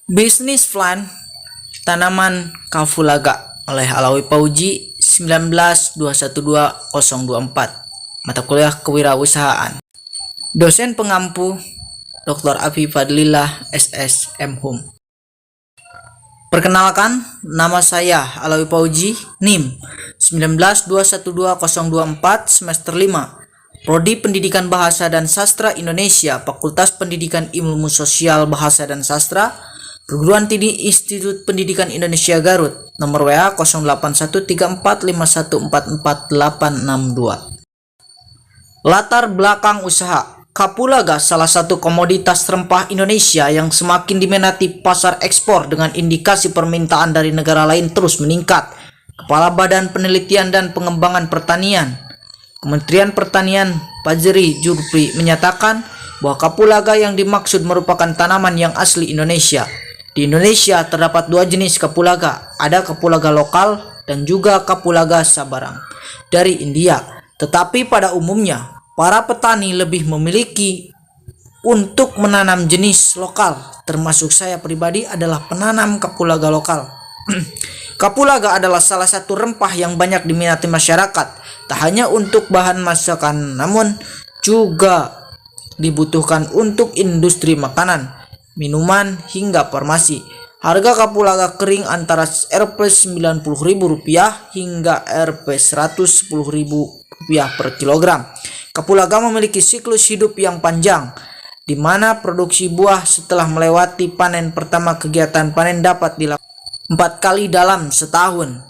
Bisnis Plan Tanaman Kapulaga oleh Alawi Pauji 19212024. Mata kuliah kewirausahaan. Dosen pengampu Dr. Afi Fadlillah SS.M. Hum. Perkenalkan, nama saya Alawi Pauji, NIM 19212024, semester 5, Prodi Pendidikan Bahasa dan Sastra Indonesia, Fakultas Pendidikan Ilmu Sosial Bahasa dan Sastra, Perguruan Tinggi Institut Pendidikan Indonesia Garut, nomor WA 081345144862. Latar belakang usaha. Kapulaga salah satu komoditas rempah Indonesia yang semakin diminati pasar ekspor dengan indikasi permintaan dari negara lain terus meningkat. Kepala Badan Penelitian dan Pengembangan Pertanian, Kementerian Pertanian Fajri Jurpri menyatakan bahwa kapulaga yang dimaksud merupakan tanaman yang asli Indonesia. Di Indonesia terdapat dua jenis kapulaga, ada kapulaga lokal dan juga kapulaga sabarang dari India. Tetapi pada umumnya para petani lebih memiliki untuk menanam jenis lokal, termasuk saya pribadi adalah penanam kapulaga lokal. Kapulaga adalah salah satu rempah yang banyak diminati masyarakat, tak hanya untuk bahan masakan namun juga dibutuhkan untuk industri makanan, minuman hingga farmasi. Harga kapulaga kering antara Rp90.000 hingga Rp110.000 per kilogram. Kapulaga memiliki siklus hidup yang panjang, di mana produksi buah setelah melewati panen pertama, kegiatan panen dapat dilakukan 4 kali dalam setahun.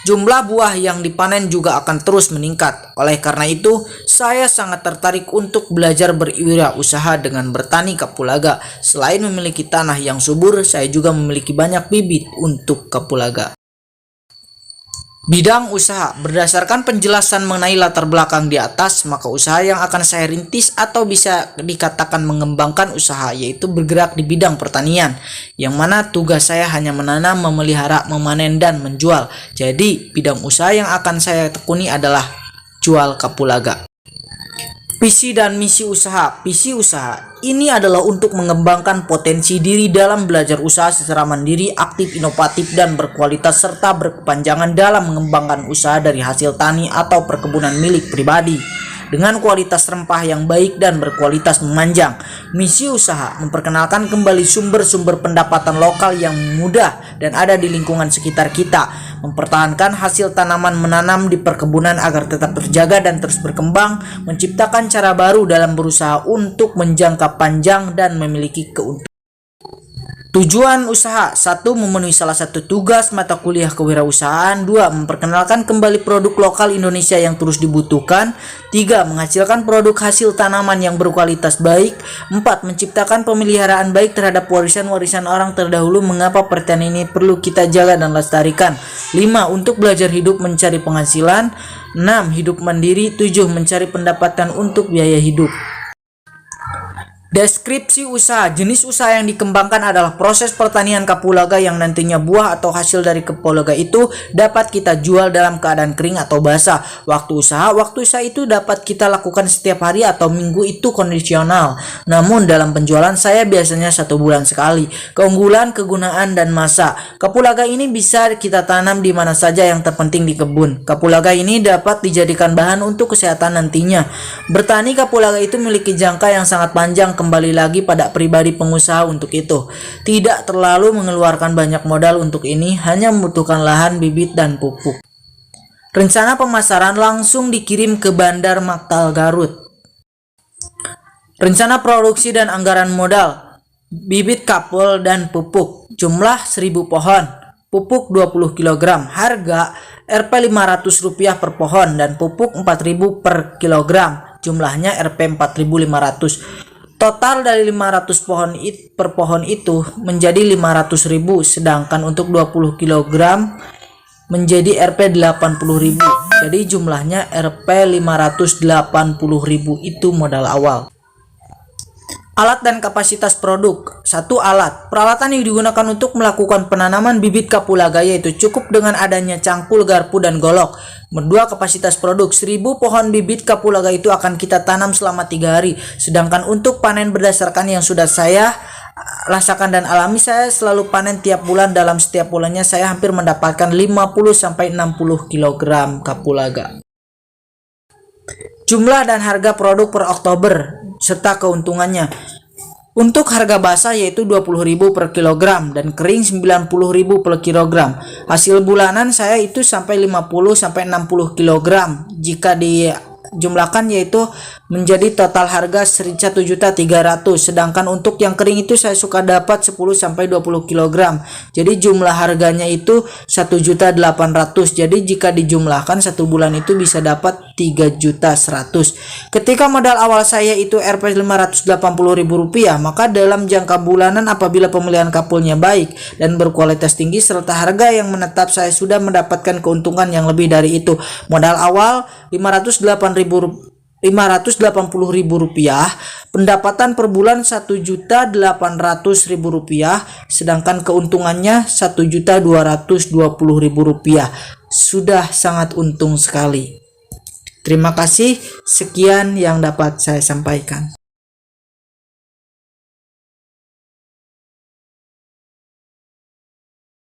Jumlah buah yang dipanen juga akan terus meningkat. Oleh karena itu, saya sangat tertarik untuk belajar berwirausaha dengan bertani kapulaga. Selain memiliki tanah yang subur, saya juga memiliki banyak bibit untuk kapulaga. Bidang usaha. Berdasarkan penjelasan mengenai latar belakang di atas, maka usaha yang akan saya rintis atau bisa dikatakan mengembangkan usaha yaitu bergerak di bidang pertanian, yang mana tugas saya hanya menanam, memelihara, memanen, dan menjual. Jadi bidang usaha yang akan saya tekuni adalah jual kapulaga. Visi dan misi usaha. Visi usaha ini adalah untuk mengembangkan potensi diri dalam belajar usaha secara mandiri, aktif, inovatif, dan berkualitas, serta berkepanjangan dalam mengembangkan usaha dari hasil tani atau perkebunan milik pribadi dengan kualitas rempah yang baik dan berkualitas memanjang. Misi usaha memperkenalkan kembali sumber-sumber pendapatan lokal yang mudah dan ada di lingkungan sekitar kita, mempertahankan hasil tanaman menanam di perkebunan agar tetap terjaga dan terus berkembang, menciptakan cara baru dalam berusaha untuk menjangka panjang dan memiliki keuntungan. Tujuan usaha: 1. Memenuhi salah satu tugas mata kuliah kewirausahaan. 2. Memperkenalkan kembali produk lokal Indonesia yang terus dibutuhkan. 3. Menghasilkan produk hasil tanaman yang berkualitas baik. 4. Menciptakan pemeliharaan baik terhadap warisan-warisan orang terdahulu. Mengapa pertanian ini perlu kita jaga dan lestarikan. 5. Untuk belajar hidup mencari penghasilan. 6. Hidup mandiri. 7. Mencari pendapatan untuk biaya hidup. Deskripsi usaha. Jenis usaha yang dikembangkan adalah proses pertanian kapulaga yang nantinya buah atau hasil dari kapulaga itu dapat kita jual dalam keadaan kering atau basah. Waktu usaha itu dapat kita lakukan setiap hari atau minggu, itu kondisional. Namun dalam penjualan saya biasanya 1 bulan sekali. Keunggulan, kegunaan, dan masa. Kapulaga ini bisa kita tanam di mana saja, yang terpenting di kebun. Kapulaga ini dapat dijadikan bahan untuk kesehatan nantinya. Bertani kapulaga itu memiliki jangka yang sangat panjang. Kembali lagi pada pribadi pengusaha untuk itu. Tidak terlalu mengeluarkan banyak modal untuk ini, hanya membutuhkan lahan, bibit, dan pupuk. Rencana pemasaran langsung dikirim ke Bandar Maktal Garut. Rencana produksi dan anggaran modal: bibit kapul dan pupuk jumlah 1000 pohon, pupuk 20 kg, harga Rp500 per pohon, dan pupuk 4.000 per kilogram, jumlahnya Rp4.500. Total dari 500 pohon per pohon itu menjadi 500.000, sedangkan untuk 20 kg menjadi Rp80.000. Jadi jumlahnya Rp580.000, itu modal awal. Alat dan kapasitas produk. 1. Alat. Peralatan yang digunakan untuk melakukan penanaman bibit kapulaga yaitu cukup dengan adanya cangkul, garpu, dan golok. Nomor 2, kapasitas produk. 1000 pohon bibit kapulaga itu akan kita tanam selama 3 hari. Sedangkan untuk panen berdasarkan yang sudah saya rasakan dan alami, saya selalu panen tiap bulan. Dalam setiap bulannya saya hampir mendapatkan 50-60 kg kapulaga. Jumlah dan harga produk per Oktober serta keuntungannya. Untuk harga basah yaitu 20.000 per kilogram dan kering 90.000 per kilogram. Hasil bulanan saya itu sampai 50-60 kilogram. Jika dijumlahkan yaitu menjadi total harga 1.300.000. Sedangkan untuk yang kering itu saya suka dapat 10-20 kilogram. Jadi jumlah harganya itu 1.800.000. Jadi jika dijumlahkan satu bulan itu bisa dapat 3.100.000. Ketika modal awal saya itu Rp 580.000, maka dalam jangka bulanan apabila pemilihan kapulnya baik dan berkualitas tinggi serta harga yang menetap, saya sudah mendapatkan keuntungan yang lebih dari itu. Modal awal Rp580.000, pendapatan per bulan Rp1.800.000, sedangkan keuntungannya Rp1.220.000. Sudah sangat untung sekali. Terima kasih, sekian yang dapat saya sampaikan.